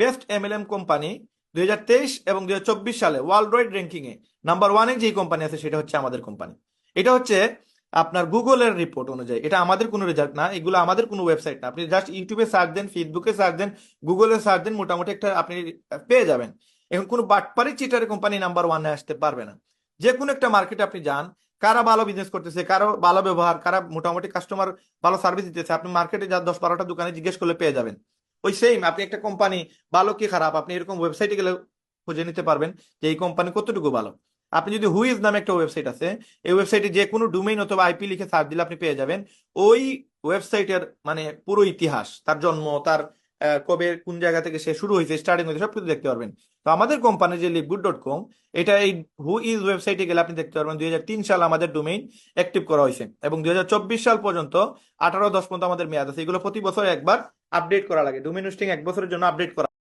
Best MLM company 2023 এবং 2024 সালে world wide ranking এ number ওয়ানে যে কোম্পানি আছে সেটা হচ্ছে আমাদের কোম্পানি। এটা হচ্ছে আপনার গুগলের রিপোর্ট অনুযায়ী, এটা আমাদের কোনো রেজাল্ট না, এগুলো আমাদের কোনো ওয়েবসাইট না। আপনি জাস্ট ইউটিউবে সার্চ দেন, ফেসবুকে সার্চ দেন, গুগলে সার্চ দেন, মোটামুটি একটা আপনি পেয়ে যাবেন। এখন কোনো বাটপারি চিটারি কোম্পানি নাম্বার ওয়ানে আসতে পারবে না। যে কোনো একটা মার্কেটে আপনি যান, কারা ভালো বিজনেস করতেছে, কারো ভালো ব্যবহার, কারা মোটামুটি কাস্টমার ভালো সার্ভিস দিতেছে, আপনি মার্কেটে যা 10-12টা দোকানে জিজ্ঞেস করলে পেয়ে যাবেন। ওই সেম আপনি একটা কোম্পানি ভালো কি খারাপ আপনি এরকম ওয়েবসাইটে গেলে খুঁজে নিতে পারবেন যে এই কোম্পানি কতটুকু ভালো। আপনি যদি হুইজ নামে একটা ওয়েবসাইট আছে, এই ওয়েবসাইটে যে কোনো ডোমেইন অথবা আইপি লিখে সার্চ দিলে আপনি পেয়ে যাবেন ওই ওয়েবসাইটের মানে পুরো ইতিহাস, তার জন্ম, তার কবে কোন জায়গা থেকে সে শুরু হয়েছে, স্টার্টিং হয়েছে, সবকিছু দেখতে পারবেন। তো আমাদের কোম্পানি যে লিভগুড.com, এটা এই হু ইজ ওয়েবসাইটে গেলে আপনি দেখতে পারবেন 2003 সাল আমাদের ডোমেইন অ্যাক্টিভ করা হয়েছে এবং 2024 সাল পর্যন্ত 18/10 পর্যন্ত আমাদের মেয়াদ আছে। এগুলো প্রতি বছর একবার আপডেট করা লাগে, ডোমেইন হোস্টিং এক বছরের জন্য আপডেট করা